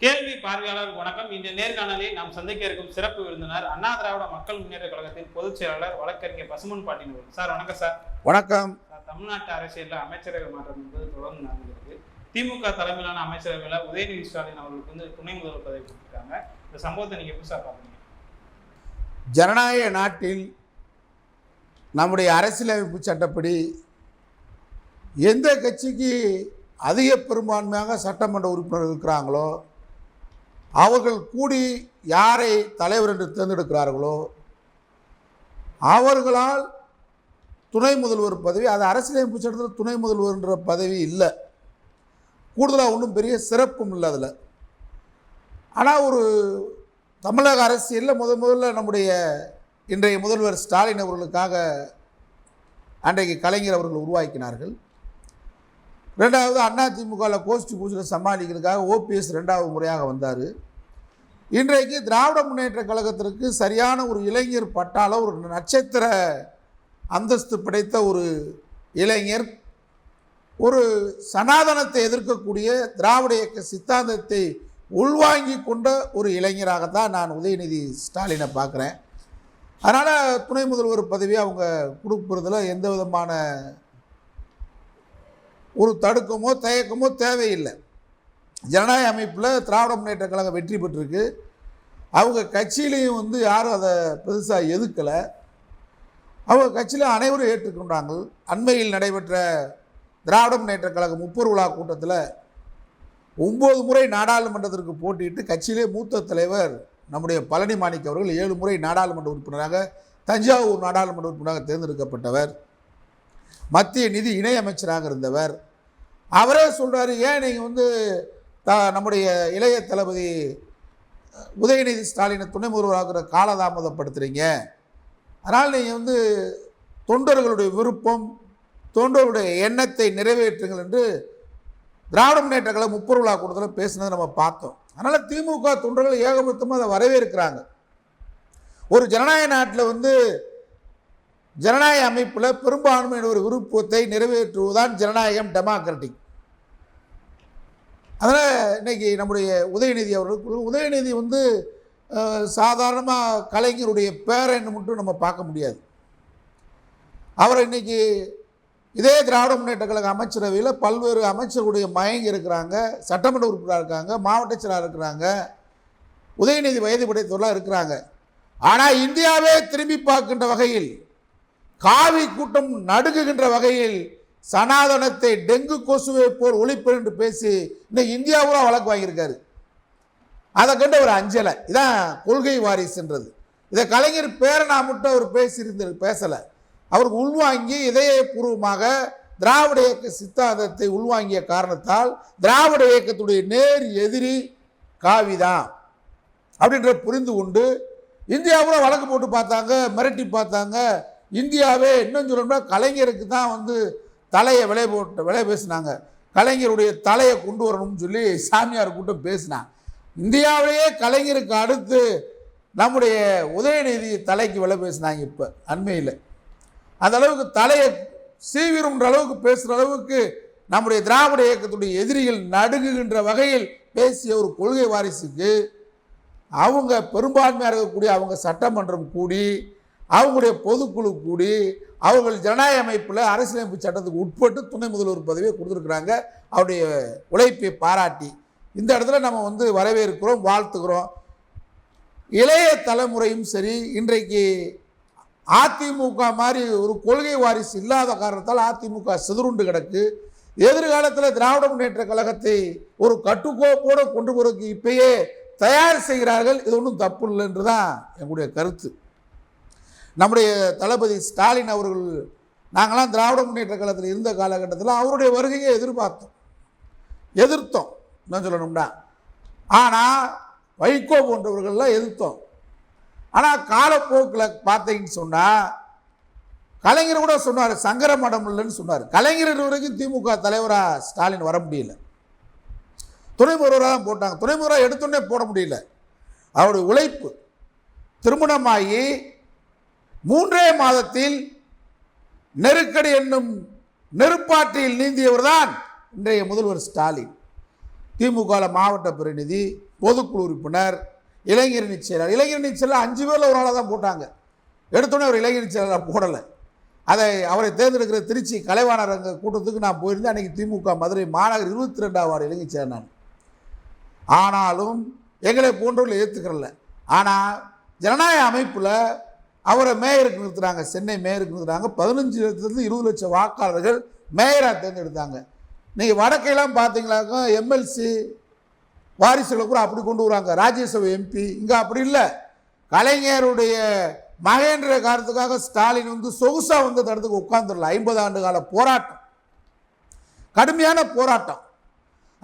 கேள்வி பார்வையாளர் வணக்கம். இந்த நேர்காணலில் நாம் சந்திக்க இருக்கும் சிறப்பு விருந்தினர் அண்ணா திராவிட மக்கள் முன்னேற்ற கழகத்தின் பொதுச் செயலாளர் வழக்கறிஞர் பசுமன் பாட்டியன். சார் வணக்கம். சார் வணக்கம். தமிழ்நாட்டு அரசியலில் அமைச்சரவை மாற்றம் என்பது தொடர்ந்து நடந்திருக்கு. திமுக தலைமையிலான அமைச்சரவையில் உதயநிதி ஸ்டாலின் அவர்களுக்கு துணை முதல்வர் பதவி கொடுத்துருக்காங்க. இந்த சம்பவத்தை நீங்க எப்படி சார் பாக்குறீங்க? ஜனநாயக நாட்டில் நம்முடைய அரசியலமைப்பு சட்டப்படி எந்த கட்சிக்கு அதிக பெரும்பான்மையாக சட்டமன்ற உறுப்பினர் இருக்கிறாங்களோ அவர்கள் கூடி யாரை தலைவர் என்று தேர்ந்தெடுக்கிறார்களோ அவர்களால் துணை முதல்வர் பதவி, அது அரசியலமைப்பு சட்டத்தில் துணை முதல்வர்ன்ற பதவி இல்லை. கூடுதலாக ஒன்றும் பெரிய சிறப்பும் இல்லை அதில். ஆனால் ஒரு தமிழக அரசியலில் முதல்ல நம்முடைய இன்றைய முதல்வர் ஸ்டாலின் அவர்களுக்காக அன்றைக்கு கலைஞர் அவர்கள் உருவாக்கினார்கள். ரெண்டாவது அதிமுகவில் கோஷ்டி பூஜையில் சமாளிக்கிறதுக்காக ஓபிஎஸ் ரெண்டாவது முறையாக வந்தார். இன்றைக்கு திராவிட முன்னேற்ற கழகத்திற்கு சரியான ஒரு இளைஞர் பட்டாள ஒரு நட்சத்திர அந்தஸ்து படைத்த ஒரு இளைஞர், ஒரு சனாதனத்தை எதிர்க்கக்கூடிய திராவிட இயக்க சித்தாந்தத்தை உள்வாங்கி கொண்ட ஒரு இளைஞராகத்தான் நான் உதயநிதி ஸ்டாலினை பார்க்குறேன். அதனால் துணை முதல்வர் பதவியை அவங்க கொடுப்பதில் எந்த விதமான ஒரு தடுக்கமோ தயக்கமோ தேவையில்லை. ஜனநாயக அமைப்பில் திராவிட முன்னேற்ற கழகம் வெற்றி பெற்றிருக்கு. அவங்க கட்சியிலையும் யாரும் அதை பெருசாக எதுக்கலை. அவங்க கட்சியில் அனைவரும் ஏற்றுக்கொண்டாங்க. அண்மையில் நடைபெற்ற திராவிட முன்னேற்ற கழகம் 30 விழா கூட்டத்தில் 9 முறை நாடாளுமன்றத்திற்கு போட்டியிட்டு கட்சியிலே மூத்த தலைவர் நம்முடைய பழனி மாணிக்கம் அவர்கள் 7 முறை நாடாளுமன்ற உறுப்பினராக, தஞ்சாவூர் நாடாளுமன்ற உறுப்பினராக தேர்ந்தெடுக்கப்பட்டவர், மத்திய நிதி இணையமைச்சராக இருந்தவர். அவரே சொல்கிறார், ஏன் நீங்கள் நம்முடைய இளைய தளபதி உதயநிதி ஸ்டாலினை துணை முதல்வராகிற காலதாமதப்படுத்துகிறீங்க, அதனால் நீங்கள் தொண்டர்களுடைய விருப்பம், தொண்டர்களுடைய எண்ணத்தை நிறைவேற்றுங்கள் என்று திராவிட முன்னேற்ற கழகம் 30 விழா கூட்டத்தில் பேசினதை நம்ம பார்த்தோம். அதனால் திமுக தொண்டர்கள் ஏகமொத்தமாக அதை வரவேற்கிறாங்க. ஒரு ஜனநாயக நாட்டில் ஜனநாயக அமைப்பில் பெரும்பான்மையான ஒரு விருப்பத்தை நிறைவேற்றுவதுதான் ஜனநாயகம், டெமோக்ராட்டிக். அதனால் இன்றைக்கி நம்முடைய உதயநிதி அவர்களுக்கு, உதயநிதி சாதாரணமாக கலைஞருடைய பேரன்னு மட்டும் நம்ம பார்க்க முடியாது. அவரை இன்றைக்கி இதே திராவிட முன்னேற்ற கழக அமைச்சரவையில் பல்வேறு அமைச்சர்களுடைய மயங்கி இருக்கிறாங்க, சட்டமன்ற உறுப்பினராக இருக்காங்க, மாவட்ட செயலாளர் இருக்கிறாங்க, உதயநிதி வயது படைத்தவர்களாக இருக்கிறாங்க. ஆனால் இந்தியாவே திரும்பி பார்க்கின்ற வகையில், காவி கூட்டம் நடுங்குகின்ற வகையில் சனாதனத்தை டெங்கு கொசுவை போல் ஒழிப்பேன் என்று பேசி இன்னைக்கு இந்தியாவுல வழக்கு வாங்கியிருக்காரு. அதை கண்டு ஒரு அஞ்சலை. இதான் கொள்கை வாரிசுன்றது. இதை கலைஞர் பேரனா மட்டும் அவர் பேசலை. அவருக்கு உள்வாங்கி இதயபூர்வமாக திராவிட இயக்க சித்தாந்தத்தை உள்வாங்கிய காரணத்தால் திராவிட இயக்கத்துடைய நேர் எதிரி காவிதான் அப்படின்ற புரிந்து கொண்டு இந்தியாவுல வழக்கு போட்டு பார்த்தாங்க, மிரட்டி பார்த்தாங்க. இந்தியாவே இன்னும் சொல்லணும்னா கலைஞருக்கு தான் தலையை விலை பேசினாங்க. கலைஞருடைய தலையை கொண்டு வரணும்னு சொல்லி சாமியார் கூட்டம் பேசினாங்க. இந்தியாவிலேயே கலைஞருக்கு அடுத்து நம்முடைய உதயநிதி தலைக்கு விலை பேசினாங்க. இப்போ அண்மையில் அந்த அளவுக்கு தலையை சீவிருன்ற அளவுக்கு பேசுகிற அளவுக்கு நம்முடைய திராவிட இயக்கத்துடைய எதிரிகள் நடுங்குகின்ற வகையில் பேசிய ஒரு கொள்கை வாரிசுக்கு அவங்க பெரும்பான்மையாக இருக்கக்கூடிய அவங்க சட்டமன்றம் கூடி, அவங்களுடைய பொதுக்குழு கூடி, அவர்கள் ஜனநாயக அமைப்பில் அரசியலமைப்பு சட்டத்துக்கு உட்பட்டு துணை முதல்வர் பதவியை கொடுத்துருக்குறாங்க. அவருடைய உழைப்பை பாராட்டி இந்த இடத்துல நம்ம வரவேற்கிறோம், வாழ்த்துக்கிறோம். இளைய தலைமுறையும் சரி, இன்றைக்கு அதிமுக மாதிரி ஒரு கொள்கை வாரிசு இல்லாத காரணத்தால் அதிமுக சிதறுண்டு கிடக்கு. எதிர்காலத்தில் திராவிட முன்னேற்ற கழகத்தை ஒரு கட்டுக்கோப்போடு கொண்டு போறதுக்கு இப்பயே தயார் செய்கிறார்கள். இது ஒன்றும் தப்பு இல்லை என்று தான் எங்களுடைய கருத்து. நம்முடைய தளபதி ஸ்டாலின் அவர்கள், நாங்களாம் திராவிட முன்னேற்ற கழகத்தில் இருந்த காலகட்டத்தில் அவருடைய வருகையை எதிர்த்தோம் என்ன சொல்லணும்னா. ஆனால் வைகோ போன்றவர்கள்லாம் எதிர்த்தோம். ஆனால் காலப்போக்கில் பார்த்தீங்கன்னு சொன்னால் கலைஞர் கூட சொன்னார், சங்கர மடம் இல்லைன்னு சொன்னார். கலைஞர் வரைக்கும் திமுக தலைவராக ஸ்டாலின் வர முடியல, துணை முதல்வராக தான் போட்டாங்க. துணை முதல்வராக எடுத்தோடனே போட முடியல. அவருடைய உழைப்பு, திருமணமாகி 3 மாதத்தில் நெருக்கடி என்னும் நெருப்பாற்றில் நீந்தியவர் தான் இன்றைய முதல்வர் ஸ்டாலின். திமுகவில் மாவட்ட பிரதிநிதி, பொதுக்குழு உறுப்பினர், இளைஞரணி செயலாளர். இளைஞரணி செயலாளர் 5 பேரில் ஒரு ஆளாக தான் போட்டாங்க. எடுத்தோடனே அவர் இளைஞரணி செயலாளர் போடலை. அவரை தேர்ந்தெடுக்கிற திருச்சி கலைவாணர் அங்கே கூட்டத்துக்கு நான் போயிருந்தேன். அன்றைக்கி திமுக மதுரை மாநகர் 22ஆம் வார்டு இளைஞர் செயலர் நான். ஆனாலும் எங்களை போன்றவர்கள் ஏற்றுக்கிறல. ஆனால் ஜனநாயக அமைப்பில் அவரை மேயருக்கு நிறுத்துகிறாங்க, சென்னை மேயருக்கு நிறுத்துகிறாங்க. 15 லட்சத்துலேருந்து 20 லட்சம் வாக்காளர்கள் மேயராக தேர்ந்தெடுத்தாங்க. நீங்கள் வடக்கையெல்லாம் பார்த்தீங்களாக்கா எம்எல்சி வாரிசுகளை கூட அப்படி கொண்டு வராங்க, ராஜ்யசபா எம்பி. இங்கே அப்படி இல்லை. கலைஞருடைய மகேந்திர காரணத்துக்காக ஸ்டாலின் வந்து சொகுசாக வந்து தடத்துக்கு உட்கார்ந்துடல. 50 ஆண்டு கால போராட்டம், கடுமையான போராட்டம்.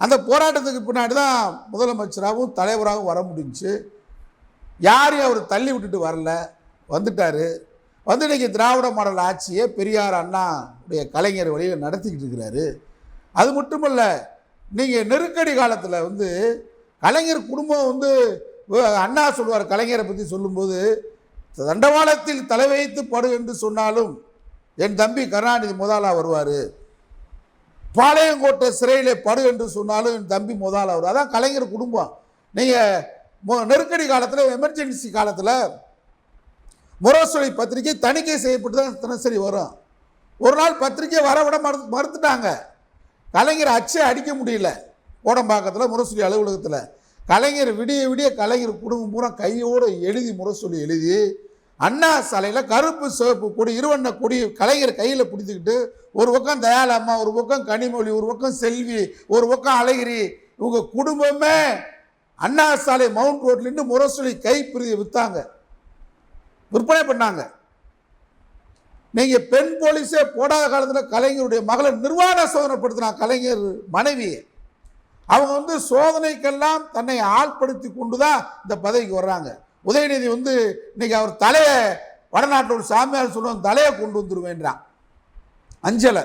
அந்த போராட்டத்துக்கு பின்னாடி தான் முதலமைச்சராகவும் தலைவராகவும் வர முடிஞ்சு. யாரையும் அவர் தள்ளி விட்டுட்டு வரல, வந்துட்டார். வந்து இன்றைக்கி திராவிட மாடல் ஆட்சியை பெரியார் அண்ணா உடைய கலைஞர் வழியில் நடத்திக்கிட்டு இருக்கிறாரு. அது மட்டுமல்ல, நீங்கள் நெருக்கடி காலத்தில் வந்து கலைஞர் குடும்பம் வந்து அண்ணா சொல்லுவார், கலைஞரை பற்றி சொல்லும்போது, தண்டவாளத்தில் தலை வைத்து படு என்று சொன்னாலும் என் தம்பி கருணாநிதி முதலாக வருவார், பாளையங்கோட்டை சிறையில் படு என்று சொன்னாலும் என் தம்பி முதலாக வருவார். அதான் கலைஞர் குடும்பம். நீங்கள் நெருக்கடி காலத்தில், எமர்ஜென்சி காலத்தில் முரசொலி பத்திரிகை தணிக்கை செய்யப்பட்டு தான் தினசரி வரும். ஒரு நாள் பத்திரிகை வரவிட மறுத்துட்டாங்க. கலைஞர் அச்சை அடிக்க முடியல. கோடம்பாக்கத்தில் முரசொலி அலுவலகத்தில் கலைஞர் விடிய விடிய கலைஞர் குடும்பம் பூரா கையோடு எழுதி முரசொலி எழுதி அண்ணா சாலையில் கருப்பு சிவப்பு கொடி, இருவண்ண கொடி கலைஞர் கையில் பிடித்துக்கிட்டு, ஒரு பக்கம் தயாளம்மா, ஒரு பக்கம் கனிமொழி, ஒரு பக்கம் செல்வி, ஒரு பக்கம் அழகிரி, இவங்க குடும்பமே அண்ணா சாலை மவுண்ட் ரோட்லேருந்து முரசொலி கைப்பிரியை விற்றாங்க, விற்பனை பண்ணாங்க. நீங்கள் பெண் போலீஸே போடாத காலத்தில் கலைஞருடைய மகளை நிர்வாண சோதனைப்படுத்தினாங்க. கலைஞர் மனைவியை அவங்க வந்து சோதனைக்கெல்லாம் தன்னை ஆள்படுத்தி கொண்டு தான் இந்த பதவிக்கு வர்றாங்க. உதயநிதி வந்து இன்னைக்கு அவர் தலையை, வடநாட்டில் ஒரு சாமியார் சொல்லுவாங்க, தலையை கொண்டு வந்துடுவேன்றான், அஞ்சலை.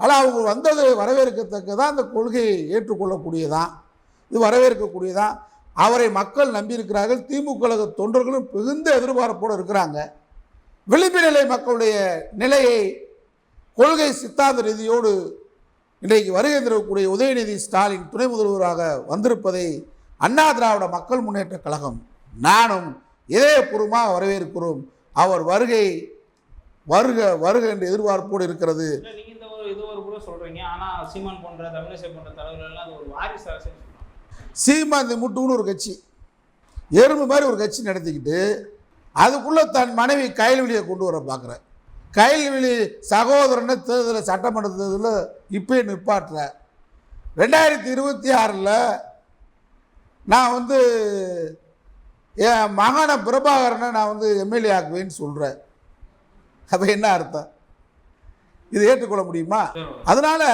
ஆனால் அவங்க வந்தது வரவேற்கத்தக்கதான், அந்த கொள்கையை ஏற்றுக்கொள்ளக்கூடியதான், இது வரவேற்கக்கூடியதான். அவரை மக்கள் நம்பியிருக்கிறார்கள். திமுக தொண்டர்களும் மிகுந்த எதிர்பார்ப்போடு இருக்கிறாங்க. விளிம்பு நிலை மக்களுடைய நிலையை கொள்கை சித்தாந்த ரீதியோடு இன்றைக்கு வருகை தரக்கூடிய உதயநிதி ஸ்டாலின் துணை முதல்வராக வந்திருப்பதை அண்ணா திராவிட மக்கள் முன்னேற்ற கழகம் நானும் இதயபூர்வமாக வரவேற்கிறோம். அவர் வருகை வருக வருக என்று எதிர்பார்ப்போடு இருக்கிறது. சொல்றீங்க, ஆனா சீமான் போன்ற தமிழிசை போன்ற தலைவர்கள் எல்லாம் அது ஒரு வாரிசு அரசியல். சீமான் முட்டுன்னு ஒரு கட்சி, எறும்பு மாதிரி ஒரு கட்சி நடத்திக்கிட்டு அதுக்குள்ளே தன் மனைவி கைல்வெளியை கொண்டு வர பார்க்குறேன். கைல்வெளி சகோதரனை தேர்தலில், சட்டமன்ற தேர்தலில் இப்பயே நிற்பாட்டுற. 2026 நான் வந்து என் மகனை பிரபாகரனை நான் வந்து எம்எல்ஏ ஆக்குவேன்னு சொல்கிறேன். அப்போ என்ன அர்த்தம்? இது ஏற்றுக்கொள்ள முடியுமா? அதனால்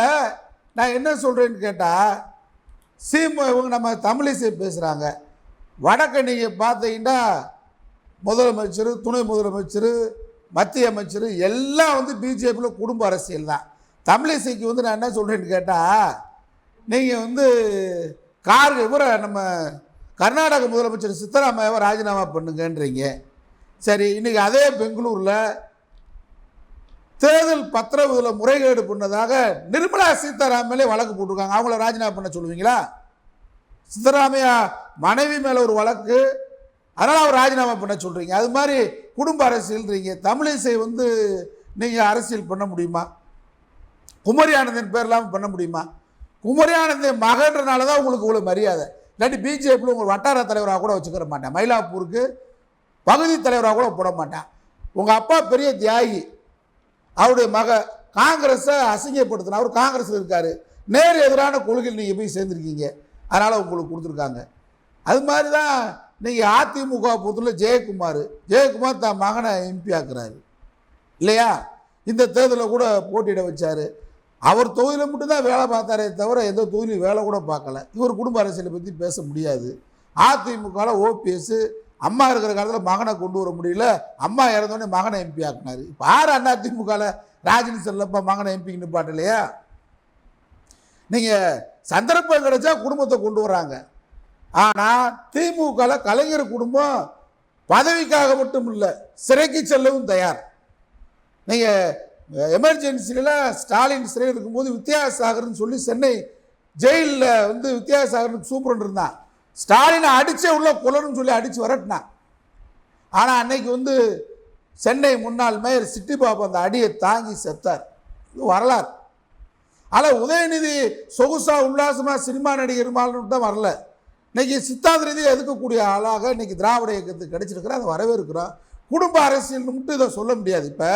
நான் என்ன சொல்கிறேன்னு கேட்டால், இவங்க நம்ம தமிழிசை பேசுகிறாங்க. வடக்க நீங்கள் பார்த்தீங்கன்னா முதலமைச்சர், துணை முதலமைச்சர், மத்திய அமைச்சர் எல்லாம் வந்து பிஜேபியில் குடும்ப அரசியல் தான். தமிழிசைக்கு வந்து நான் என்ன சொல்கிறேன்னு கேட்டால், நீங்கள் வந்து இவரை நம்ம கர்நாடக முதலமைச்சர் சித்தராமையாவை ராஜினாமா பண்ணுங்கன்றீங்க. சரி, இன்றைக்கி அதே பெங்களூரில் தேர்தல் பத்திரத்தில் முறைகேடு பண்ணதாக நிர்மலா சீதாராமன் வழக்கு போட்டிருக்காங்க. அவங்கள ராஜினாமா பண்ண சொல்லுவீங்களா? சித்தராமையா மனைவி மேலே ஒரு வழக்கு, அதனால் அவர் ராஜினாமா பண்ண சொல்கிறீங்க. அது மாதிரி குடும்ப அரசியல்ன்றீங்க. தமிழிசை வந்து நீங்கள் அரசியல் பண்ண முடியுமா? குமரி ஆனந்தன் பேர் இல்லாமல் பண்ண முடியுமா? குமரி ஆனந்தன் மகன்றனால தான் உங்களுக்கு இவ்வளோ மரியாதை. இல்லாட்டி பிஜேபியில் உங்கள் வட்டார தலைவராக கூட வச்சுக்கிற மாட்டேன், மயிலாப்பூருக்கு பகுதி தலைவராக கூட போட மாட்டேன். உங்கள் அப்பா பெரிய தியாகி, அவருடைய காங்கிரஸை அசிங்கப்படுத்தினா, அவர் காங்கிரஸில் இருக்கார், நேர் எதிரான கொள்கையில் நீங்கள் போய் சேர்ந்துருக்கீங்க, அதனால் உங்களுக்கு கொடுத்துருக்காங்க. அது மாதிரி தான் நீங்கள் அதிமுக பொறுத்தவரை ஜெயக்குமார் தான் மகனை எம்பி ஆக்குறாரு இல்லையா? இந்த தேர்தலில் கூட போட்டியிட வச்சார். அவர் தொகுதியில் மட்டும்தான் வேலை பார்த்தாரே தவிர எந்த தொகுதியிலும் வேலை கூட பார்க்கல. இவர் குடும்ப அரசியலை பற்றி பேச முடியாது. அதிமுகவில் ஓபிஎஸ் அம்மா இருக்கிற காலத்தில் மகனை கொண்டு வர முடியல, அம்மா இறந்தோடனே மகனை எம்பி ஆக்குனார். இப்போ அண்ணா திமுகவில் ராஜினி செல்லப்பா மகனை எம்பிக்கு நிப்பாட்டு இல்லையா? நீங்கள் சந்தர்ப்பம் கிடைச்சா குடும்பத்தை கொண்டு வராங்க. ஆனால் திமுகவில் கலைஞர் குடும்பம் பதவிக்காக மட்டும் இல்லை, சிறைக்கு செல்லவும் தயார். நீங்கள் எமர்ஜென்சியில் ஸ்டாலின் சிறையில் இருக்கும்போது வித்யாசாகர்னு சொல்லி சென்னை ஜெயிலில் வந்து வித்யாசாகருக்கு சூப்பரண்ட் இருந்தான். ஸ்டாலினை அடிச்சே உள்ள கொல்லணும்னு சொல்லி அடித்து வரட்டினான். ஆனால் அன்னைக்கு வந்து சென்னை முன்னாள் மேயர் சிட்டி பாபு அந்த அடியை தாங்கி செத்தார். இது வரலாறு. ஆனால் உதயநிதி சொகுசா உல்லாசமாக சினிமா நடிகர் தான் வரல. இன்னைக்கு சித்தாந்த ரீதியாக எதுக்கக்கூடிய ஆளாக இன்னைக்கு திராவிட இயக்கத்துக்கு கிடைச்சிருக்கிறேன். அதை வரவேற்கிறோம். குடும்ப அரசியல் மட்டும் இதை சொல்ல முடியாது. இப்போ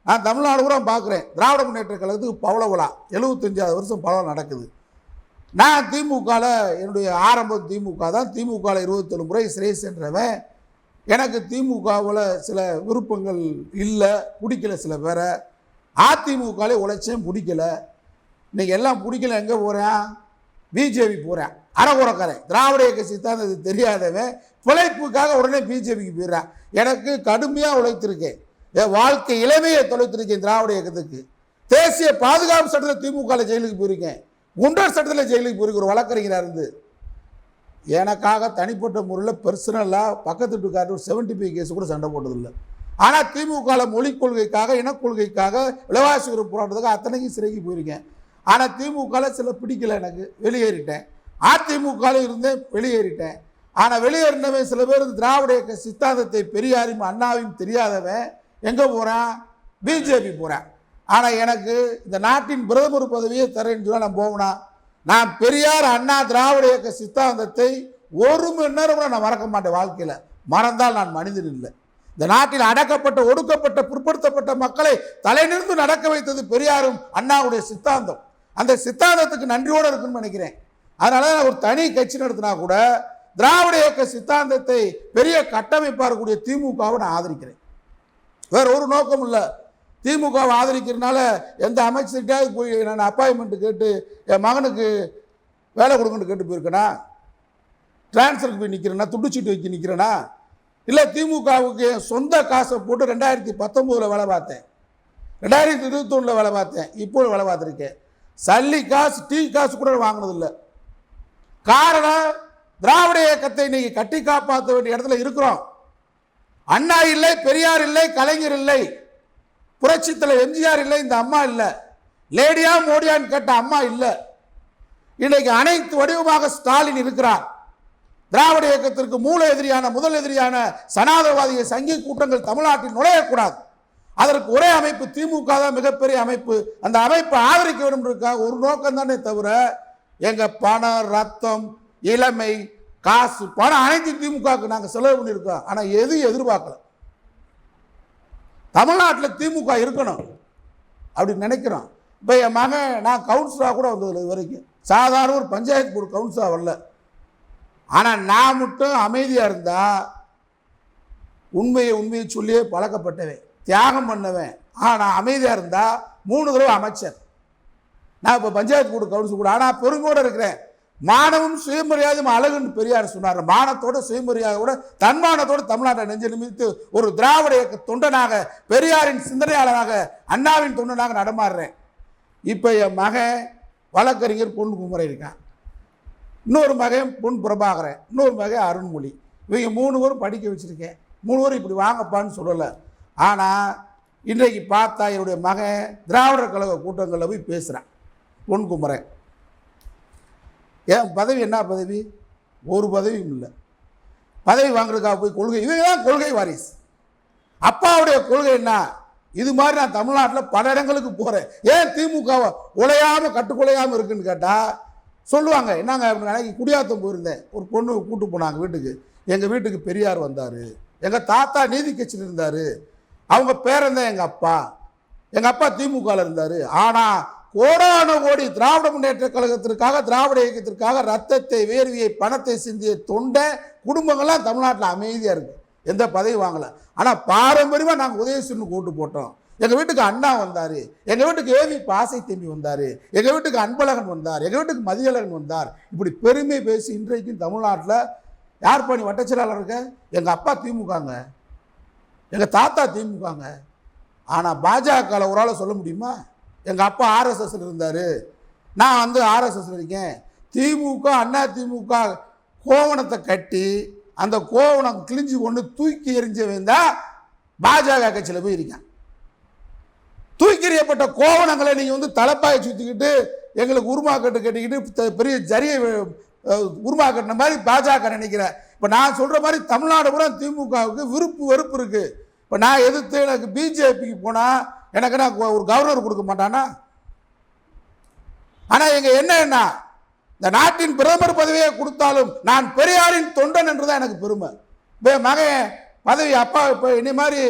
நான் தமிழ்நாடு கூட பார்க்குறேன். திராவிட முன்னேற்ற கழகத்துக்கு பவள விழா 75வது வருஷம் பவளம் நடக்குது. நான் திமுகவில் என்னுடைய ஆரம்பம் திமுக தான். திமுகவில் 27 முறை சிறை சென்றவன். எனக்கு திமுகவில் சில விருப்பங்கள் இல்லை, பிடிக்கல. சில பேரை அதிமுகவிலே உழைச்சேன், பிடிக்கல. இன்றைக்கி எல்லாம் பிடிக்கல. எங்கே போகிறேன்? பிஜேபி போகிறேன். அறகுறக்கரை திராவிட இயக்க சித்தாந்தது தெரியாதவன் பிழைப்புக்காக உடனே பிஜேபிக்கு போயிடுறான். எனக்கு கடுமையாக உழைத்திருக்கேன். என் வாழ்க்கை இளமையை தொலைத்திருக்கேன் திராவிட இயக்கத்துக்கு. தேசிய பாதுகாப்பு சட்டத்தில் திமுகவில் ஜெயிலுக்கு போயிருக்கேன். குண்டர் சட்டத்தில் ஜெயிலுக்கு போயிருக்கிற வழக்கறிஞராக இருந்து எனக்காக தனிப்பட்ட முறையில் பர்சனலாக பக்கத்து வீட்டுக்காரர் ஒரு 75 கேஸ் கூட சண்டை போட்டதில்லை. ஆனால் திமுகவில் மொழிக் கொள்கைக்காக, இனக்கொள்கைக்காக, விலைவாசி உயர்வு போராட்டத்துக்காக அத்தனைக்கும் சிறைக்கு போயிருக்கேன். ஆனால் திமுகவில் சில பிடிக்கல, எனக்கு வெளியேறிட்டேன். அதிமுகவில் இருந்தேன், வெளியேறிட்டேன். ஆனால் வெளியேறினவன் சில பேர் திராவிட இயக்க சித்தாந்தத்தை பெரியாரையும் அண்ணாவையும் தெரியாதவன் எங்கே போகிறான்? பிஜேபி போகிறேன். ஆனால் எனக்கு இந்த நாட்டின் பிரதமர் பதவியை தரேன்னு சொன்னால் நான் போவேனா? நான் பெரியார், அண்ணா, திராவிட இயக்க சித்தாந்தத்தை ஒரு மணி நேரம் கூட நான் மறக்க மாட்டேன். வாழ்க்கையில் மறந்தால் நான் மனிதன் இல்லை. இந்த நாட்டில் அடக்கப்பட்ட, ஒடுக்கப்பட்ட, பிற்படுத்தப்பட்ட மக்களை தலைநிமிர்ந்து நடக்க வைத்தது பெரியாரும் அண்ணாவுடைய சித்தாந்தம். அந்த சித்தாந்தத்துக்கு நன்றியோடு இருக்குன்னு நினைக்கிறேன். அதனால நான் ஒரு தனி கட்சி நடத்தினா கூட திராவிட இயக்க சித்தாந்தத்தை பெரிய கட்டமைப்பாக இருக்கக்கூடிய திமுகவை நான் ஆதரிக்கிறேன். வேற ஒரு நோக்கம் இல்லை. திமுகவை ஆதரிக்கிறதுனால எந்த அமைச்சர்கிட்டையாவது போய் நான் அப்பாயின்மெண்ட் கேட்டு என் மகனுக்கு வேலை கொடுங்கன்னு கேட்டு போயிருக்கேனா? டிரான்ஸ்ஃபருக்கு போய் நிற்கிறேன்னா? துட்டுச்சீட்டு வைக்க நிற்கிறேனா? இல்லை திமுகவுக்கு சொந்த காசை போட்டு 2019 வேலை பார்த்தேன், 2021 வேலை பார்த்தேன், இப்போ வேலை பார்த்துருக்கேன். சல்லி காசு, டீ காசு கூட வாங்கினதில்லை. காரணம், திராவிட இயக்கத்தை இன்னைக்கு கட்டி காப்பாற்ற வேண்டிய இடத்துல இருக்கிறோம். அண்ணா இல்லை, பெரியார் இல்லை, கலைஞர் இல்லை, புரட்சித்தலைவர் எம்ஜிஆர் இல்லை, இந்த அம்மா இல்லை, லேடியா மோடியான்னு கேட்ட அம்மா இல்லை. இன்னைக்கு அனைத்து வடிவமாக ஸ்டாலின் இருக்கிறார். திராவிட இயக்கத்திற்கு மூல எதிரியான, முதல் எதிரியான சனாதனவாதிய சங்கி கூட்டங்கள் தமிழ்நாட்டில் நுழையக்கூடாது. அதற்கு ஒரே அமைப்பு திமுக தான், மிகப்பெரிய அமைப்பு. அந்த அமைப்பை ஆதரிக்க வேண்டும் இருக்காங்க. ஒரு நோக்கம் தானே தவிர எங்க பணம், ரத்தம், இளமை, காசு, பணம் அனைத்து திமுகவுக்கு நாங்கள் செலவு பண்ணியிருக்கோம். ஆனால் எதுவும் எதிர்பார்க்கல. தமிழ்நாட்டில் திமுக இருக்கணும் அப்படின்னு நினைக்கிறோம். இப்போ என் மகன், நான் கவுன்சிலராக கூட வந்ததில்லை இது வரைக்கும். சாதாரண ஒரு பஞ்சாயத்து போர்டு கவுன்சிலராக வரல. ஆனால் நான் மட்டும் அமைதியாக இருந்தால், உண்மையை சொல்லியே பழக்கப்பட்டவன், தியாகம் பண்ணவன். ஆனால் அமைதியாக இருந்தால் 3 தடவை அமைச்சர். நான் இப்போ பஞ்சாயத்து போர்டு கவுன்சில் கூட. ஆனால் பெருமையோடு இருக்கிறேன். மானமும் சுயமரியாதையும் அழகுன்னு பெரியார் சொன்னார். மானத்தோட சுயமரியாதையோட தன்மானத்தோடு தமிழ்நாட்டை நெஞ்சு நிமித்து ஒரு திராவிட இயக்க தொண்டனாக, பெரியாரின் சிந்தனையாளராக, அண்ணாவின் தொண்டனாக நடமாடுறேன். இப்போ என் மகன் வழக்கறிஞர் பொன் குமரன் இருக்கான், இன்னொரு மகன் பொன் பிரபாகரன், இன்னொரு மகன் அருண்மொழி. இவங்க 3 பேரும் படிக்க வச்சுருக்கேன். 3 பேரும் இப்படி வாங்கப்பான்னு சொல்லலை. ஆனால் இன்றைக்கு பார்த்தா என்னுடைய மகன் திராவிடர் கழக கூட்டங்களில் போய் பேசுகிறான். பொன் குமரன் ஏன் பதவி, என்ன பதவி? ஒரு பதவியும் இல்லை. பதவி வாங்குறதுக்காக போய் கொள்கை, இவங்க தான் கொள்கை வாரிசு. அப்பாவுடைய கொள்கை என்ன? இது மாதிரி நான் தமிழ்நாட்டில் பல இடங்களுக்கு போகிறேன். ஏன் திமுகவை உழையாமல் கட்டுக்குலையாமல் இருக்குன்னு கேட்டால் சொல்லுவாங்க. என்னங்க அப்படின்னா, குடியாத்தம் போயிருந்தேன், ஒரு பொண்ணு கூட்டு போனாங்க வீட்டுக்கு. எங்கள் வீட்டுக்கு பெரியார் வந்தார், எங்கள் தாத்தா நீதி கட்சியில் இருந்தார், அவங்க பேரன் தான் எங்கள் அப்பா, எங்கள் அப்பா திமுகவில் இருந்தார். ஆனால் கோடான கோடி திராவிட முன்னேற்ற கழகத்திற்காக, திராவிட இயக்கத்திற்காக ரத்தத்தை, வேர்வியை, பணத்தை சிந்திய தொண்டை குடும்பங்கள்லாம் தமிழ்நாட்டில் அமைதியாக இருக்குது. எந்த பதவி வாங்கலை. ஆனால் பாரம்பரியமாக நாங்கள் உதயசூரனுக்கு ஓட்டு போட்டோம். எங்கள் வீட்டுக்கு அண்ணா வந்தார், எங்கள் வீட்டுக்கு ஏவி பாசை தம்பி வந்தார், எங்கள் வீட்டுக்கு அன்பழகன் வந்தார், எங்கள் வீட்டுக்கு மதியழகன் வந்தார். இப்படி பெருமை பேசி இன்றைக்கும் தமிழ்நாட்டில் யார் பண்ணி வட்டச்செயலாளர் இருக்க? எங்கள் அப்பா திமுகங்க, எங்கள் தாத்தா திமுகங்க. ஆனால் பாஜகவில் ஒரு ஆளை சொல்ல முடியுமா? எங்கள் அப்பா ஆர்எஸ்எஸ்ல இருந்தார், நான் வந்து ஆர்எஸ்எஸ்ல இருக்கேன். திமுக, அண்ணா திமுக கோவணத்தை கட்டி அந்த கோவணம் கிழிஞ்சு கொண்டு தூக்கி எறிஞ்சவன் தான் பாஜக கட்சியில் போய் இருக்கான். தூக்கிறியப்பட்ட கோவணங்களை நீங்கள் வந்து தலைப்பாயை சுற்றிக்கிட்டு எங்களுக்கு உருமாக்கட்டு கட்டிக்கிட்டு பெரிய ஜரியை உருமாக்கட்டின மாதிரி பாஜக நினைக்கிறேன். இப்போ நான் சொல்கிற மாதிரி தமிழ்நாடு கூட திமுகவுக்கு விருப்பு வெறுப்பு இருக்குது. இப்போ நான் எதிர்த்து எனக்கு பிஜேபிக்கு போனால் எனக்கு நான் ஒரு கவர்னர் கொடுக்க மாட்டானா? ஆனால் எங்கள் என்னன்னா இந்த நாட்டின் பிரதமர் பதவியை கொடுத்தாலும் நான் பெரியாரின் தொண்டன் என்று தான் எனக்கு பெருமை. இப்போ மகன் பதவி அப்பா இப்போ என்னை மாதிரி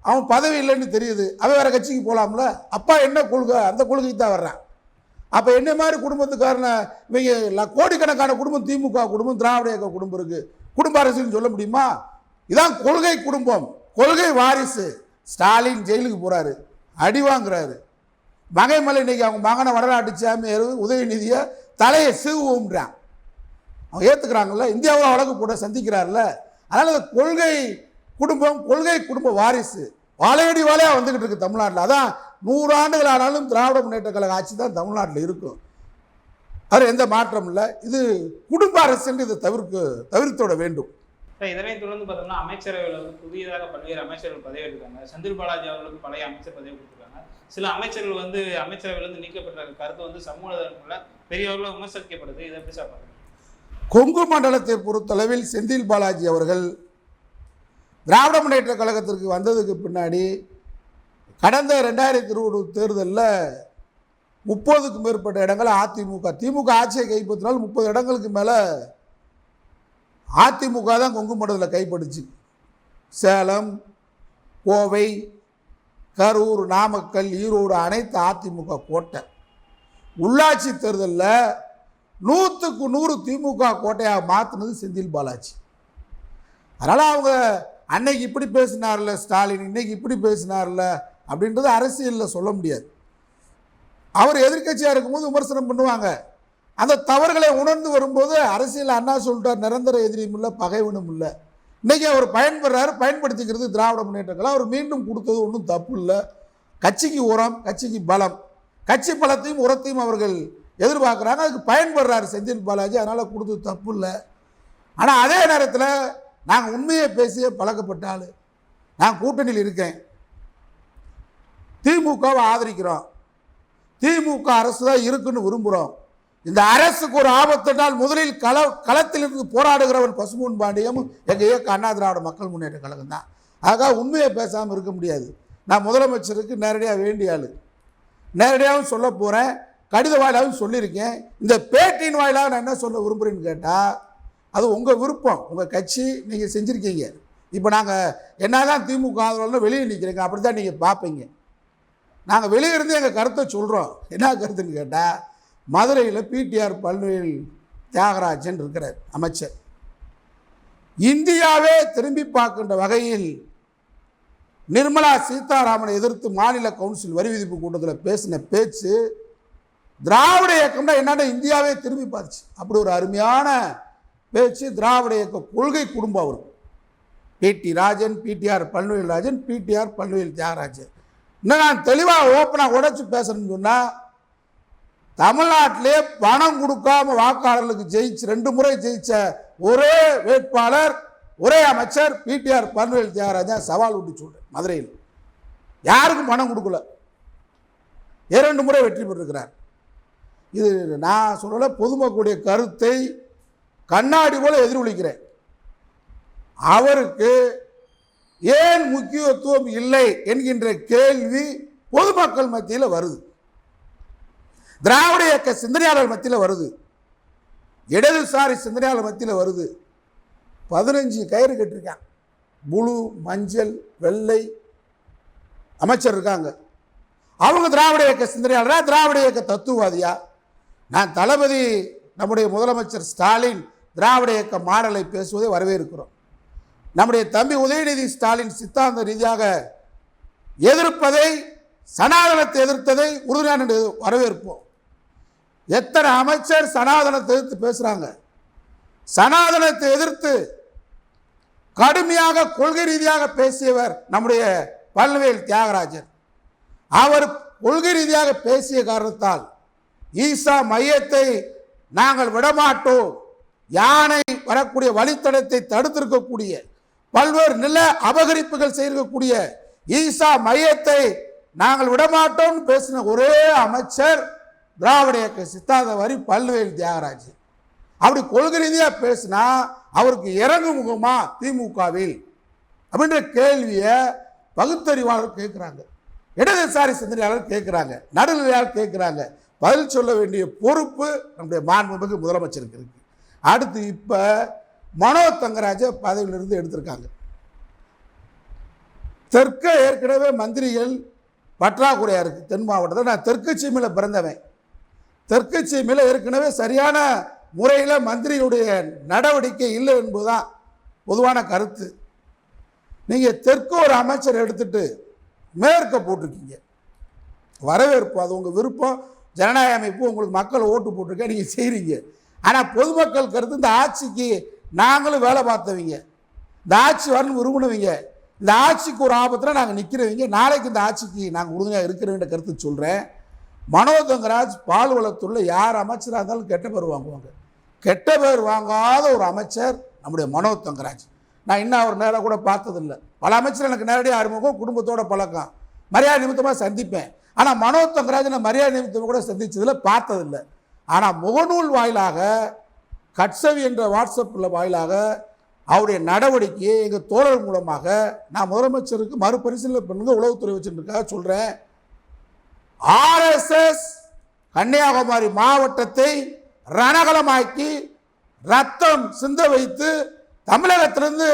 அவன் பதவி இல்லைன்னு தெரியுது, அவன் வேற கட்சிக்கு போகலாம்ல. அப்பா என்ன கொள்கை அந்த கொள்கைக்கு தான் வர்றான். அப்போ என்ன மாதிரி குடும்பத்துக்காரன இவங்க கோடிக்கணக்கான குடும்பம் திமுக குடும்பம் திராவிட இயக்க குடும்பம் இருக்குது. குடும்ப அரசுன்னு சொல்ல முடியுமா? இதான் கொள்கை குடும்பம், கொள்கை வாரிசு. ஸ்டாலின் ஜெயிலுக்கு போகிறாரு, அடி வாங்குறாரு. மகைமலை இன்னைக்கு அவங்க மகனை வடநாட்டு சாமியார் உதயநிதியை தலையை சீவுன்றான். அவங்க ஏற்றுக்கிறாங்கல்ல, இந்தியாவில் வழக்கு போட சந்திக்கிறார்ல. அதனால் அந்த கொள்கை குடும்பம், கொள்கை குடும்ப வாரிசு வாழையடி வாழையாக வந்துக்கிட்டு இருக்கு தமிழ்நாட்டில். அதான் 100 ஆண்டுகள் ஆனாலும் திராவிட முன்னேற்ற கழக ஆட்சி தான் தமிழ்நாட்டில் இருக்கும். அது எந்த மாற்றம் இல்லை. இது குடும்ப அரசு என்று இதை தவிர்த்தோட வேண்டும். இதனை தொடர்ந்து பார்த்தோம்னா அமைச்சரவையில் வந்து புதியதாக பல்வேறு அமைச்சர்கள் பதவி எடுக்காங்க. செந்தில் பாலாஜி அவர்களுக்கு பழைய அமைச்சர் பதவி கொடுத்துருக்காங்க. சில அமைச்சர்கள் வந்து அமைச்சரவையிலிருந்து நீக்கப்பட்ட கருத்து வந்து சமூக பெரியவர்களும் விமர்சிக்கப்படுது. இதை எப்படி சார் பார்க்குறீங்க? கொங்கு மண்டலத்தை பொறுத்தளவில் செந்தில் பாலாஜி அவர்கள் திராவிட முன்னேற்ற கழகத்திற்கு வந்ததுக்கு பின்னாடி கடந்த 2020 தேர்தலில் 30க்கும் மேற்பட்ட இடங்களை திமுக ஆட்சியை கைப்பற்றினால் 30 இடங்களுக்கு மேலே அதிமுக தான் கொங்கு மண்டலத்தில் கைப்பற்றுச்சு. சேலம், கோவை, கரூர், நாமக்கல், ஈரோடு அனைத்து அதிமுக கோட்டை. உள்ளாட்சி தேர்தலில் 100க்கு 100 திமுக கோட்டையாக மாற்றினது செந்தில் பாலாஜி. அதனால் அவங்க அன்னைக்கு இப்படி பேசினார்ல ஸ்டாலின், இன்னைக்கு இப்படி பேசினார்ல அப்படின்றது அரசியலில் சொல்ல முடியாது. அவர் எதிர்கட்சியாக இருக்கும்போது விமர்சனம் பண்ணுவாங்க. அந்த தவறுகளை உணர்ந்து வரும்போது அரசியல் அண்ணா சொல்லிட்டார், நிரந்தர எதிரியும் இல்லை பகைவனும் இல்லை. இன்றைக்கி அவர் பயன்படுத்திக்கிறது திராவிட முன்னேற்ற கழகம். அவர் மீண்டும் கொடுத்தது ஒன்றும் தப்பு இல்லை. கட்சிக்கு உரம், கட்சிக்கு பலம், கட்சி பலத்தையும் உரத்தையும் அவர்கள் எதிர்பார்க்குறாங்க. அதுக்கு பயன்படுறாரு செந்தில் பாலாஜி, அதனால் கொடுத்தது தப்பு இல்லை. ஆனால் அதே நேரத்தில் நாங்கள் உண்மையை பேசிய பழக்கப்பட்ட ஆள். நான் கூட்டணியில் இருக்கேன், திமுகவை ஆதரிக்கிறோம், திமுக அரசு தான் இருக்குன்னு விரும்புகிறோம். இந்த அரசுக்கு ஒரு ஆபத்தினால் முதலில் களத்திலிருந்து போராடுகிறவன் பசும்பொன் பாண்டியமும் எங்கள் இயக்க அண்ணா திராவிட மக்கள் முன்னேற்ற கழகம் தான். ஆக உண்மையை பேசாமல் இருக்க முடியாது. நான் முதலமைச்சருக்கு நேரடியாக வேண்டிய ஆள், நேரடியாகவும் சொல்ல போகிறேன், கடித வாயிலாகவும் சொல்லியிருக்கேன். இந்த பேட்டியின் வாயிலாக நான் என்ன சொல்ல விரும்புகிறேன்னு கேட்டால், அது உங்கள் விருப்பம், உங்கள் கட்சி, நீங்கள் செஞ்சுருக்கீங்க. இப்போ நாங்கள் என்ன தான் திமுக ஆதரவுல வெளியே நிற்கிறீங்க, அப்படி தான் நீங்கள் பார்ப்பீங்க. நாங்கள் வெளியே இருந்து எங்கள் கருத்தை சொல்கிறோம். என்ன கருத்துன்னு கேட்டால், மதுரையில் பிடிஆர் பல்வேல் தியாகராஜன் இருக்கிறார் அமைச்சர். இந்தியாவே திரும்பி பார்க்கின்ற வகையில் நிர்மலா சீதாராமனை எதிர்த்து மாநில கவுன்சில் வரி விதிப்பு கூட்டத்தில் பேசின பேச்சு திராவிட இயக்கம்னா என்னென்ன இந்தியாவே திரும்பி பார்த்துச்சு. அப்படி ஒரு அருமையான பேச்சு. திராவிட இயக்க கொள்கை குடும்பம் அவர் பிடி ராஜன், பிடிஆர் பல்வேல் ராஜன், பிடிஆர் பல்வேல் தியாகராஜன். இன்னும் நான் தெளிவாக ஓப்பனாக உடைச்சு பேசுறேன்னு சொன்னால், தமிழ்நாட்டிலே பணம் கொடுக்காம வாக்காளர்களுக்கு 2 முறை ஜெயிச்ச ஒரே வேட்பாளர், ஒரே அமைச்சர் பிடிஆர் பல்வேல் தியாகராஜன். சவால் விட்டு சொல்றேன், மதுரையில் யாருக்கும் பணம் கொடுக்கல, 2 முறை வெற்றி பெற்றிருக்கிறார். இது நான் சொல்லல, பொதுமக்களுடைய கருத்தை கண்ணாடி போல எதிரொலிக்கிறேன். அவருக்கு ஏன் முக்கியத்துவம் இல்லை என்கின்ற கேள்வி பொதுமக்கள் மத்தியில் வருது, திராவிட இயக்க சிந்தனையாளர் மத்தியில் வருது, இடதுசாரி சிந்தனையாளர் மத்தியில் வருது. 15 கயிறு கட்டிருக்காங்க, புளு, மஞ்சள், வெள்ளை அமைச்சர் இருக்காங்க. அவங்க திராவிட இயக்க சிந்தனையாளரா, திராவிட இயக்க தத்துவவாதியா? நான் தளபதி நம்முடைய முதலமைச்சர் ஸ்டாலின் திராவிட இயக்க மாடலை பேசுவதை வரவேற்கிறோம். நம்முடைய தம்பி உதயநிதி ஸ்டாலின் சித்தாந்த ரீதியாக எதிர்ப்பதை, சனாதனத்தை எதிர்த்ததை உறுதியான வரவேற்போம். எத்தனை அமைச்சர் சனாதனத்தை எதிர்த்து பேசுறாங்க? சனாதனத்தை எதிர்த்து கடுமையாக கொள்கை ரீதியாக பேசியவர் நம்முடைய பல்வேல் தியாகராஜன். அவர் கொள்கை ரீதியாக பேசிய காரணத்தால் ஈசா மையத்தை நாங்கள் விடமாட்டோம், யானை வரக்கூடிய வழித்தடத்தை தடுத்திருக்கக்கூடிய, பல்வேறு நில அபகரிப்புகள் செய்திருக்கக்கூடிய ஈசா மையத்தை நாங்கள் விடமாட்டோம்னு பேசின ஒரே அமைச்சர் திராவிட இயக்க சித்தாந்தவாதி பல்வேல் தியாகராஜ். அப்படி கொள்கை ரீதியாக பேசினா அவருக்கு இறங்கு முகமா திமுகவில் அப்படின்ற கேள்வியை பகுத்தறிவாளர் கேட்குறாங்க, இடதுசாரி சிந்தனையாளர் கேட்குறாங்க, நடுநிலையாளர் கேட்குறாங்க. பதில் சொல்ல வேண்டிய பொறுப்பு நம்முடைய மாண்புமிகு முதலமைச்சருக்கு இருக்கு. அடுத்து இப்போ மனோ தங்கராஜை பதவியிலிருந்து எடுத்திருக்காங்க. தெற்க ஏற்கனவே மந்திரிகள் பற்றாக்குறையாக இருக்குது. தென் மாவட்டத்தில் நான் தெற்கு சீமையில் பிறந்தவன். தெற்கு சீமையில் ஏற்கனவே சரியான முறையில் மந்திரியுடைய நடவடிக்கை இல்லை என்பதுதான் பொதுவான கருத்து. நீங்கள் தெற்கு ஒரு அமைச்சர் எடுத்துட்டு மேற்க போட்டிருக்கீங்க, வரவேற்பு, அது உங்கள் விருப்பம், ஜனநாயக அமைப்பு, உங்களுக்கு மக்கள் ஓட்டு போட்டிருக்க, நீங்கள் செய்கிறீங்க. ஆனால் பொதுமக்கள் கருத்து இந்த ஆட்சிக்கு நாங்களும் வேலை பார்த்தவங்க, இந்த ஆட்சி வரணும் விரும்பினவங்க, இந்த ஆட்சிக்கு ஒரு ஆபத்தில் நாங்கள் நிற்கிறவங்க, நாளைக்கு இந்த ஆட்சிக்கு நாங்கள் உறுதுணையாக இருக்கிறவங்க கருத்து சொல்கிறேன். மனோ தங்கராஜ் பால்வளத்துள்ள யார் அமைச்சராக இருந்தாலும் கெட்ட பேர் வாங்குவாங்க. கெட்ட பேர் வாங்காத ஒரு அமைச்சர் நம்முடைய மனோ தங்கராஜ். நான் இன்னும் அவர் நேராக கூட பார்த்ததில்லை. பல அமைச்சர் எனக்கு நேரடியாக அறிமுகம், குடும்பத்தோட பழக்கம், மரியாதை நிமித்தமாக சந்திப்பேன். ஆனால் மனோ தங்கராஜ் நான் மரியாதை நிமித்தமாக கூட சந்தித்ததில்லை, பார்த்ததில்லை. ஆனால் முகநூல் வாயிலாக, கட்சவி என்ற வாட்ஸ்அப்பில் வாயிலாக அவருடைய நடவடிக்கையை எங்கள் தோழர் மூலமாக நான் முதலமைச்சருக்கு மறுபரிசீலனை பண்ணுங்க உளவுத்துறை வச்சுருக்காக சொல்கிறேன். ஆர்எஸ்எஸ் கன்னியாகுமரி மாவட்டத்தை ரணகலமாக்கி ரத்தம் சிந்த வைத்து தமிழகத்திலிருந்து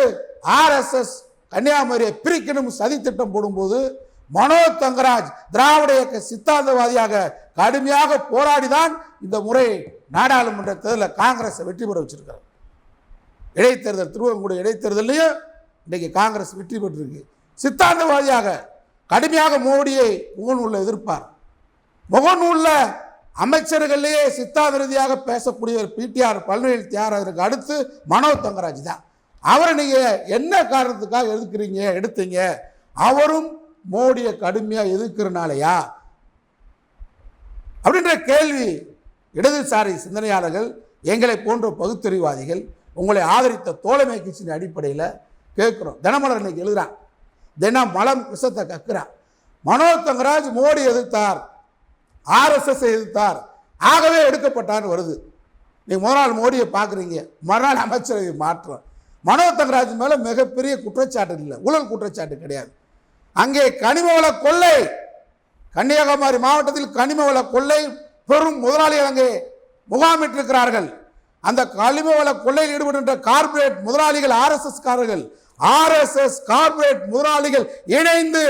ஆர்எஸ்எஸ் கன்னியாகுமரியை பிரிக்கணும் சதித்திட்டம் போடும்போது மனோ தங்கராஜ் திராவிட இயக்க சித்தாந்தவாதியாக கடுமையாக போராடிதான் இந்த முறை நாடாளுமன்ற தேர்தலில் காங்கிரஸை வெற்றி பெற வச்சிருக்காரு. இடைத்தேர்தல், திருவங்கூட இடைத்தேர்தலையும் இன்றைக்கு காங்கிரஸ் வெற்றி பெற்றிருக்கு. சித்தாந்தவாதியாக கடுமையாக மோடியை முகநூலில் எதிர்ப்பார். முகநூலில் அமைச்சர்களையே சித்தாந்த ரீதியாக பேசக்கூடிய பிடிஆர் பல்வேல் தியாகராஜருக்கு அடுத்து மனோ தங்கராஜ் தான். அவரை நீங்கள் என்ன காரணத்துக்காக எடுத்தீங்க? அவரும் மோடியை கடுமையாக எதிர்க்கிறனாலையா அப்படின்ற கேள்வி இடதுசாரி சிந்தனையாளர்கள், எங்களை போன்ற பகுத்தறிவாதிகள், உங்களை ஆதரித்த தோழமை கட்சியின் அடிப்படையில் கேட்குறோம். தினமலர் இன்னைக்கு எழுதுறான், தினம் மலம் விஷத்தை கக்குறான். மனோ தங்கராஜ் மோடி எதிர்த்தார், ஆர்எஸ்எஸ் எதிர்த்தார், ஆகவே எடுக்கப்பட்டான்னு வருது. நீங்கள் முதல் நாள் மோடியை பார்க்குறீங்க, மறுநாள் அமைச்சரவை மாற்றம். மனோ தங்கராஜ் மேலே மிகப்பெரிய குற்றச்சாட்டு இல்லை, ஊழல் குற்றச்சாட்டு கிடையாது. அங்கே கனிமவள கொள்ளை, கன்னியாகுமரி மாவட்டத்தில் கனிமவள கொள்ளை பெரும் முதலாளிகள் அங்கே முகாமிட்டிருக்கிறார்கள். அந்த கனிமவள கொள்ளையில் ஈடுபடுகின்ற கார்பரேட் முதலாளிகள் ஆர்எஸ்எஸ் காரர்கள், ஆர்எஸ்எஸ் கார்பரேட் முதலாளிகள் இணைந்து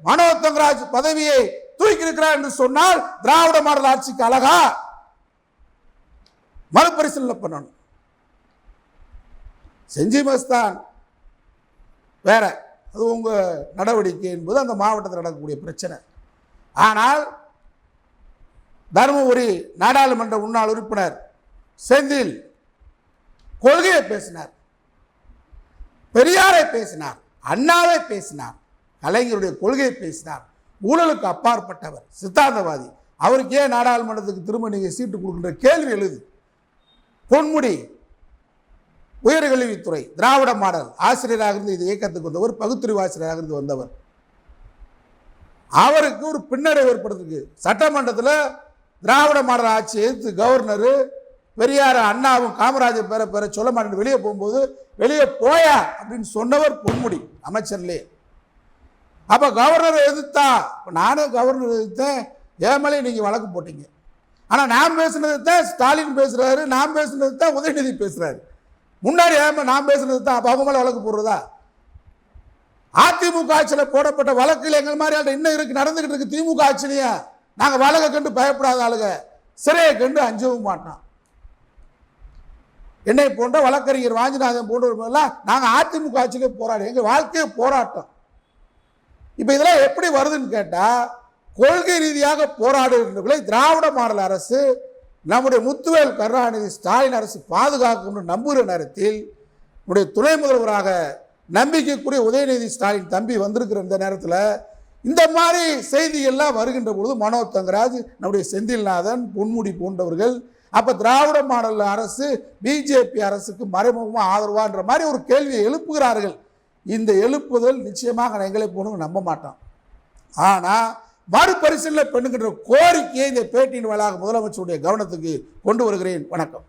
மனோ தங்கராஜ் பதவியை தூக்கி இருக்கிறார் என்று சொன்னால் திராவிட மாடல் ஆட்சிக்கு அழகா? மறுபரிசீலனை பண்ணணும். செஞ்சி மஸ்தான் வேற, அது உங்க நடவடிக்கை என்பது அந்த மாவட்டத்தில் நடக்கக்கூடிய பிரச்சனை. ஆனால் தருமபுரி நாடாளுமன்ற முன்னாள் உறுப்பினர் செந்தில் கொள்கையை பேசினார், பெரியாரை பேசினார், அண்ணாவை பேசினார், கலைஞருடைய கொள்கையை பேசினார். ஊழலுக்கு அப்பாற்பட்டவர், சித்தாந்தவாதி. அவருக்கு ஏன் நாடாளுமன்றத்துக்கு திரும்ப நீங்கள் சீட்டு கொடுக்கின்ற கேள்வி எழுது. பொன்முடி உயர்கல்வித்துறை திராவிட மாடல் ஆசிரியராக இருந்து இந்த இயக்கத்துக்கு வந்தவர், பகுத்தறிவு ஆசிரியராக இருந்து வந்தவர். அவருக்கு ஒரு பின்னடைவு ஏற்படுத்துக்கு சட்டமன்றத்தில் திராவிட மாடல் ஆட்சி எதிர்த்து கவர்னர் பெரியார் அண்ணாவும் காமராஜர் பேர சொல்ல மாட்டேன் வெளியே போகும்போது வெளியே போயா அப்படின்னு சொன்னவர் பொன்முடி அமைச்சர்லே. அப்போ கவர்னர் எதிர்த்தா, நானே கவர்னர் எதிர்த்தேன், ஏமலே நீங்கள் வழக்கு போட்டீங்க. ஆனால் நான் பேசுனது தான் ஸ்டாலின் பேசுகிறாரு, நான் பேசுனது தான் உதயநிதி பேசுகிறாரு. முன்னாடி நான் பேசுனது தான், அப்போ அவங்க மேலே வழக்கு போடுறதா? அதிமுக ஆட்சியில் போடப்பட்ட வழக்கில் எங்கள் மாதிரி இன்னும் இருக்கு, நடந்துகிட்டு இருக்கு. திமுக ஆட்சியிலையா நாங்கள் வழக்கை கண்டு பயப்படாத ஆளுங்க, சிறையை கண்டு அஞ்சவும் மாட்டோம். என்னை போன்ற வழக்கறிஞர் வாஞ்சிநாதன் போன்றவர்களெல்லாம் நாங்கள் அதிமுக ஆட்சியிலே போராடி, எங்கள் வாழ்க்கையை போராட்டம். இப்போ இதெல்லாம் எப்படி வருதுன்னு கேட்டால், கொள்கை ரீதியாக போராடுகின்றவர்களை திராவிட மாடல் அரசு, நம்முடைய முத்துவேல் கருணாநிதி ஸ்டாலின் அரசு பாதுகாக்கும் நம்புகிற நேரத்தில், நம்முடைய துணை முதல்வராக நம்பிக்கைக்குரிய உதயநிதி ஸ்டாலின் தம்பி வந்திருக்கிற இந்த நேரத்தில் இந்த மாதிரி செய்திகள்லாம் வருகின்ற பொழுது மனோ தங்கராஜ், நம்முடைய செந்தில்நாதன், பொன்முடி போன்றவர்கள் அப்போ திராவிட மாடல் அரசு பிஜேபி அரசுக்கு மறைமுகமாக ஆதரவான்ற மாதிரி ஒரு கேள்வியை எழுப்புகிறார்கள். இந்த எழுப்புதல் நிச்சயமாக எங்களை போனவங்க நம்ப மாட்டோம். ஆனால் மறுபரிசீலனை பண்ணுகின்ற கோரிக்கையை இந்த பேட்டியின் வாயிலாக முதலமைச்சருடைய கவனத்துக்கு கொண்டு வருகிறேன். வணக்கம்.